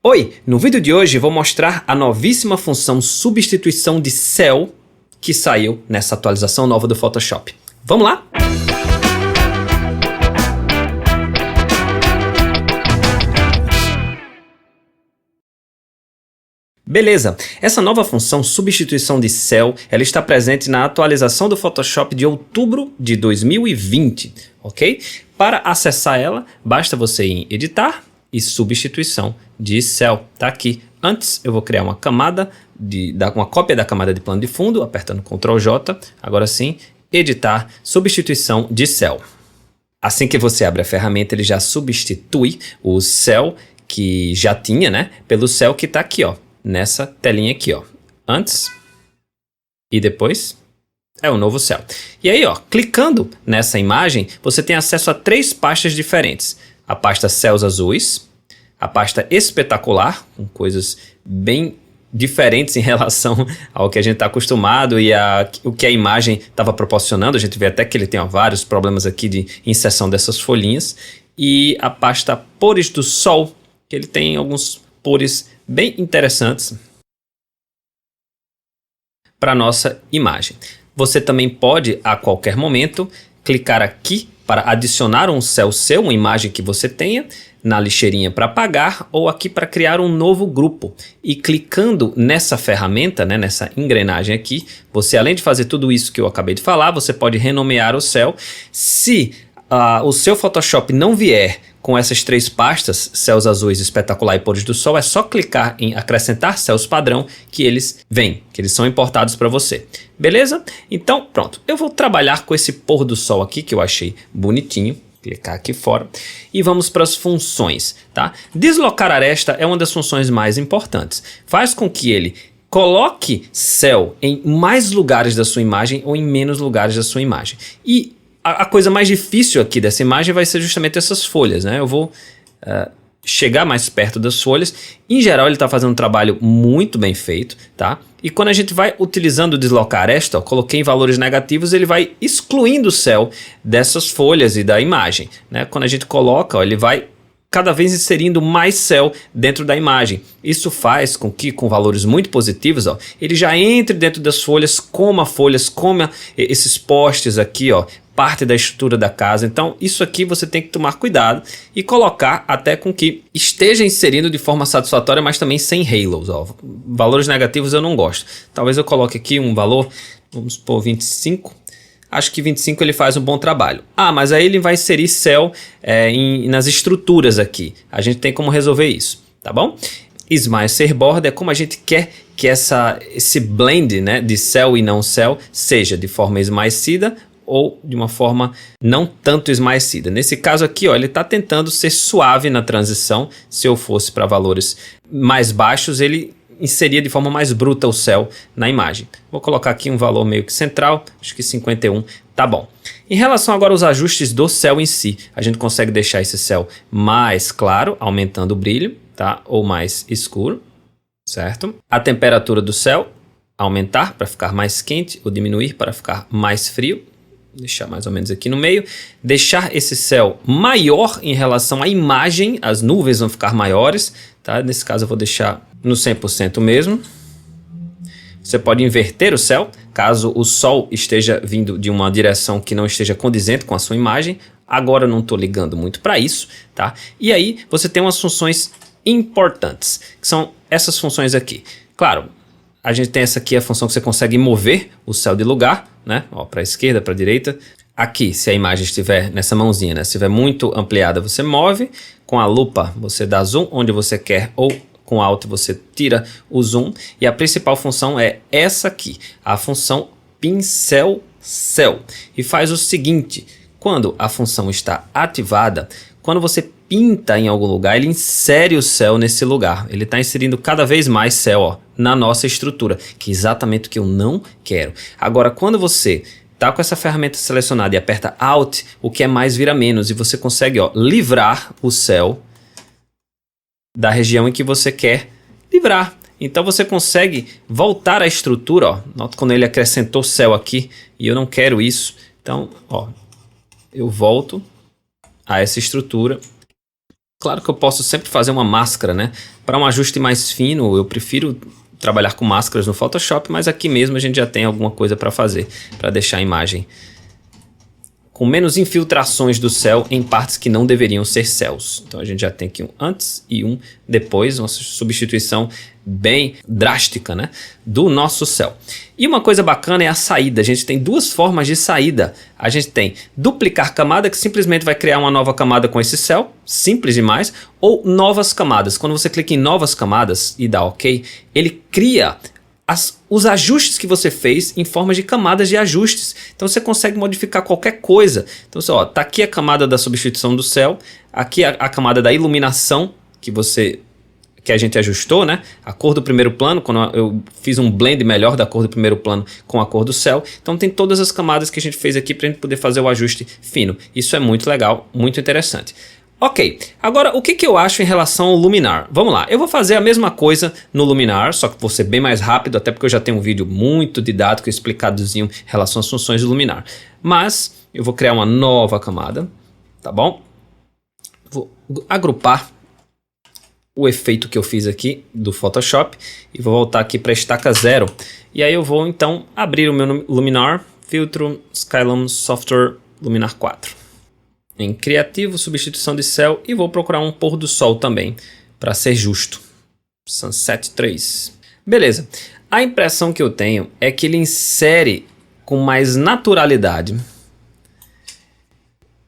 Oi, no vídeo de hoje vou mostrar a novíssima função substituição de céu que saiu nessa atualização nova do Photoshop. Vamos lá? Beleza, essa nova função substituição de céu, ela está presente na atualização do Photoshop de outubro de 2020, ok? Para acessar ela, basta você ir em editar e substituição de céu, tá aqui. Antes eu vou criar uma camada, uma cópia da camada de plano de fundo, apertando Ctrl J, agora sim, editar, substituição de céu. Assim que você abre a ferramenta, ele já substitui o céu que já tinha, né, pelo céu que está aqui, ó. Nessa telinha aqui, ó, antes e depois é o novo céu. E aí, ó, clicando nessa imagem, você tem acesso a 3 pastas diferentes. A pasta céus azuis, a pasta espetacular, com coisas bem diferentes em relação ao que a gente está acostumado e o que a imagem estava proporcionando. A gente vê até que ele tem, ó, vários problemas aqui de inserção dessas folhinhas. E a pasta pores do sol, que ele tem alguns pores bem interessantes para a nossa imagem. Você também pode, a qualquer momento, clicar aqui para adicionar um céu seu, uma imagem que você tenha, na lixeirinha para apagar ou aqui para criar um novo grupo. E clicando nessa ferramenta, né, nessa engrenagem aqui, você, além de fazer tudo isso que eu acabei de falar, você pode renomear o céu. Se o seu Photoshop não vier com essas 3 pastas, céus azuis, espetacular e pores do sol, é só clicar em acrescentar céus padrão que eles vêm, que eles são importados para você. Beleza? Então, pronto. Eu vou trabalhar com esse pôr do sol aqui, que eu achei bonitinho. Clicar aqui fora. E vamos para as funções, tá? Deslocar aresta é uma das funções mais importantes. Faz com que ele coloque céu em mais lugares da sua imagem ou em menos lugares da sua imagem. E a coisa mais difícil aqui dessa imagem vai ser justamente essas folhas, né? Eu vou chegar mais perto das folhas. Em geral, ele está fazendo um trabalho muito bem feito, tá? E quando a gente vai utilizando o deslocar aresta, ó, coloquei em valores negativos, ele vai excluindo o céu dessas folhas e da imagem, né? Quando a gente coloca, ó, ele vai cada vez inserindo mais céu dentro da imagem. Isso faz com que, com valores muito positivos, ó, ele já entre dentro das folhas, coma esses postes aqui, ó, parte da estrutura da casa. Então isso aqui você tem que tomar cuidado e colocar até com que esteja inserindo de forma satisfatória, mas também sem halos, ó. Valores negativos eu não gosto. Talvez eu coloque aqui um valor, vamos pôr 25. Acho que 25 ele faz um bom trabalho. Ah, mas aí ele vai inserir céu nas estruturas aqui. A gente tem como resolver isso, tá bom? Esmaecer border é como a gente quer que esse blend, né, de céu e não céu seja de forma esmaecida ou de uma forma não tanto esmaecida. Nesse caso aqui, ó, ele está tentando ser suave na transição. Se eu fosse para valores mais baixos, ele inseria de forma mais bruta o céu na imagem. Vou colocar aqui um valor meio que central, acho que 51, tá bom. Em relação agora aos ajustes do céu em si, a gente consegue deixar esse céu mais claro, aumentando o brilho, tá? Ou mais escuro, certo? A temperatura do céu, aumentar para ficar mais quente ou diminuir para ficar mais frio. Deixar mais ou menos aqui no meio, deixar esse céu maior em relação à imagem, as nuvens vão ficar maiores, tá? Nesse caso eu vou deixar no 100% mesmo. Você pode inverter o céu, caso o sol esteja vindo de uma direção que não esteja condizente com a sua imagem. Agora eu não estou ligando muito para isso, tá? E aí você tem umas funções importantes, que são essas funções aqui. Claro, a gente tem essa aqui, a função que você consegue mover o céu de lugar, né? Para a esquerda, para a direita. Aqui, se a imagem estiver nessa mãozinha, né? Se estiver muito ampliada, você move. Com a lupa, você dá zoom onde você quer, ou com Alt você tira o zoom. E a principal função é essa aqui, a função pincel céu. E faz o seguinte, quando a função está ativada, quando você pinta em algum lugar, ele insere o céu nesse lugar. Ele está inserindo cada vez mais céu, ó, na nossa estrutura, que é exatamente o que eu não quero. Agora, quando você está com essa ferramenta selecionada e aperta Alt, o que é mais vira menos, e você consegue, ó, livrar o céu da região em que você quer livrar. Então você consegue voltar à estrutura, ó. Nota quando ele acrescentou céu aqui, e eu não quero isso. Então, ó, eu volto a essa estrutura Claro que eu posso sempre fazer uma máscara, né? Para um ajuste mais fino, eu prefiro trabalhar com máscaras no Photoshop, mas aqui mesmo a gente já tem alguma coisa para fazer, para deixar a imagem com menos infiltrações do céu em partes que não deveriam ser céus. Então a gente já tem aqui um antes e um depois, uma substituição bem drástica, né, do nosso céu. E uma coisa bacana é a saída. A gente tem duas formas de saída. A gente tem duplicar camada, que simplesmente vai criar uma nova camada com esse céu, simples demais, ou novas camadas. Quando você clica em novas camadas e dá OK, ele cria os ajustes que você fez em forma de camadas de ajustes. Então você consegue modificar qualquer coisa. Então ó, tá aqui a camada da substituição do céu, aqui a camada da iluminação que a gente ajustou, né? A cor do primeiro plano, quando eu fiz um blend melhor da cor do primeiro plano com a cor do céu. Então tem todas as camadas que a gente fez aqui para a gente poder fazer o ajuste fino. Isso é muito legal, muito interessante. Ok, agora o que eu acho em relação ao Luminar? Vamos lá, eu vou fazer a mesma coisa no Luminar, só que vou ser bem mais rápido, até porque eu já tenho um vídeo muito didático explicadozinho em relação às funções do Luminar. Mas eu vou criar uma nova camada, tá bom? Vou agrupar o efeito que eu fiz aqui do Photoshop e vou voltar aqui para a estaca 0. E aí eu vou então abrir o meu Luminar, filtro, Skylum Software, Luminar 4. Em criativo, substituição de céu e vou procurar um pôr do sol também, para ser justo. Sunset 3. Beleza. A impressão que eu tenho é que ele insere com mais naturalidade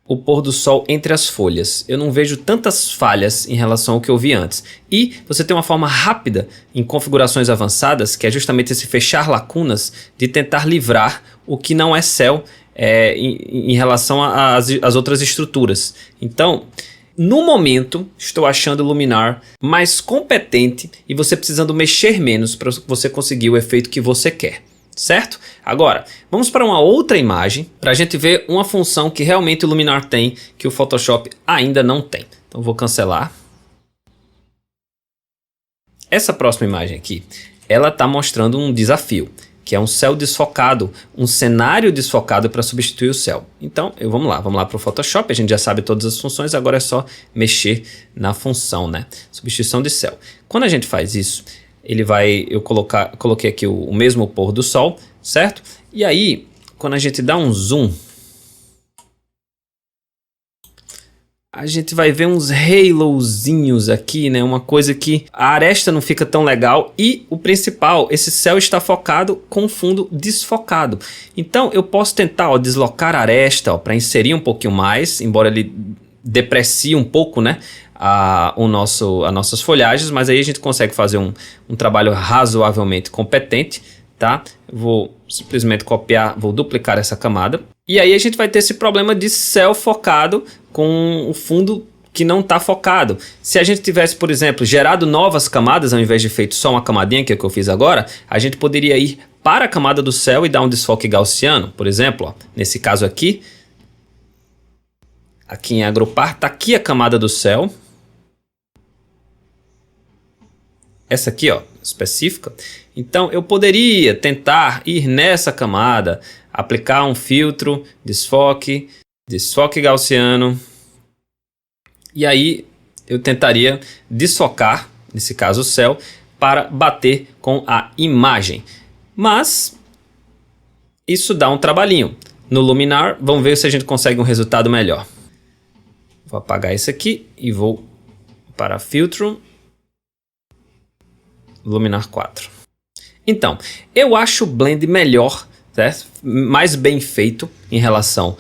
o pôr do sol entre as folhas. Eu não vejo tantas falhas em relação ao que eu vi antes. E você tem uma forma rápida em configurações avançadas, que é justamente esse fechar lacunas, de tentar livrar o que não é céu em relação às outras estruturas. Então, no momento, estou achando o Luminar mais competente e você precisando mexer menos para você conseguir o efeito que você quer. Certo? Agora, vamos para uma outra imagem para a gente ver uma função que realmente o Luminar tem, que o Photoshop ainda não tem. Então vou cancelar. Essa próxima imagem aqui, ela está mostrando um desafio, que é um céu desfocado, um cenário desfocado para substituir o céu. Então, vamos lá para o Photoshop, a gente já sabe todas as funções, agora é só mexer na função, né? Substituição de céu. Quando a gente faz isso, eu coloquei aqui o mesmo pôr do sol, certo? E aí, quando a gente dá um zoom, a gente vai ver uns halozinhos aqui, né? Uma coisa que a aresta não fica tão legal e o principal, esse céu está focado com o fundo desfocado. Então eu posso tentar deslocar a aresta para inserir um pouquinho mais, embora ele deprecie um pouco, né? As nossas folhagens, mas aí a gente consegue fazer um trabalho razoavelmente competente, tá? Vou simplesmente copiar, vou duplicar essa camada. E aí a gente vai ter esse problema de céu focado com o fundo que não está focado. Se a gente tivesse, por exemplo, gerado novas camadas, ao invés de feito só uma camadinha, que é o que eu fiz agora, a gente poderia ir para a camada do céu e dar um desfoque gaussiano. Por exemplo, ó, nesse caso aqui em agrupar, está aqui a camada do céu. Essa aqui, ó, específica. Então eu poderia tentar ir nessa camada, aplicar um filtro, desfoque gaussiano. E aí eu tentaria desfocar, nesse caso o céu, para bater com a imagem. Mas isso dá um trabalhinho. No Luminar, vamos ver se a gente consegue um resultado melhor. Vou apagar isso aqui e vou para filtro, Luminar 4. Então, eu acho o blend melhor, certo? Mais bem feito em relação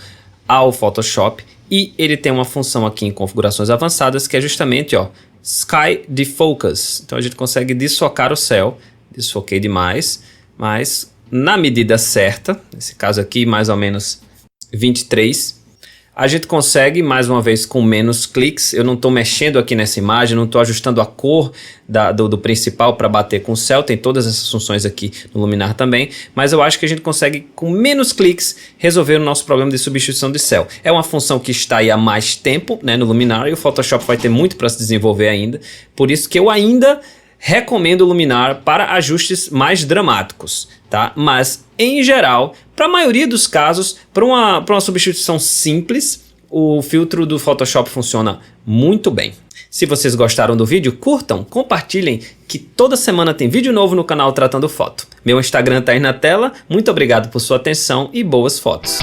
ao Photoshop, e ele tem uma função aqui em configurações avançadas que é justamente, ó, Sky Defocus. Então a gente consegue desfocar o céu, desfoquei demais, mas na medida certa, nesse caso aqui mais ou menos 23, a gente consegue, mais uma vez, com menos cliques. Eu não estou mexendo aqui nessa imagem, não estou ajustando a cor do principal para bater com o céu. Tem todas essas funções aqui no Luminar também. Mas eu acho que a gente consegue, com menos cliques, resolver o nosso problema de substituição de céu. É uma função que está aí há mais tempo, né, no Luminar, e o Photoshop vai ter muito para se desenvolver ainda. Por isso que eu ainda recomendo o Luminar para ajustes mais dramáticos, tá? Mas, em geral, para a maioria dos casos, para uma substituição simples, o filtro do Photoshop funciona muito bem. Se vocês gostaram do vídeo, curtam, compartilhem, que toda semana tem vídeo novo no canal Tratando Foto. Meu Instagram tá aí na tela, muito obrigado por sua atenção e boas fotos.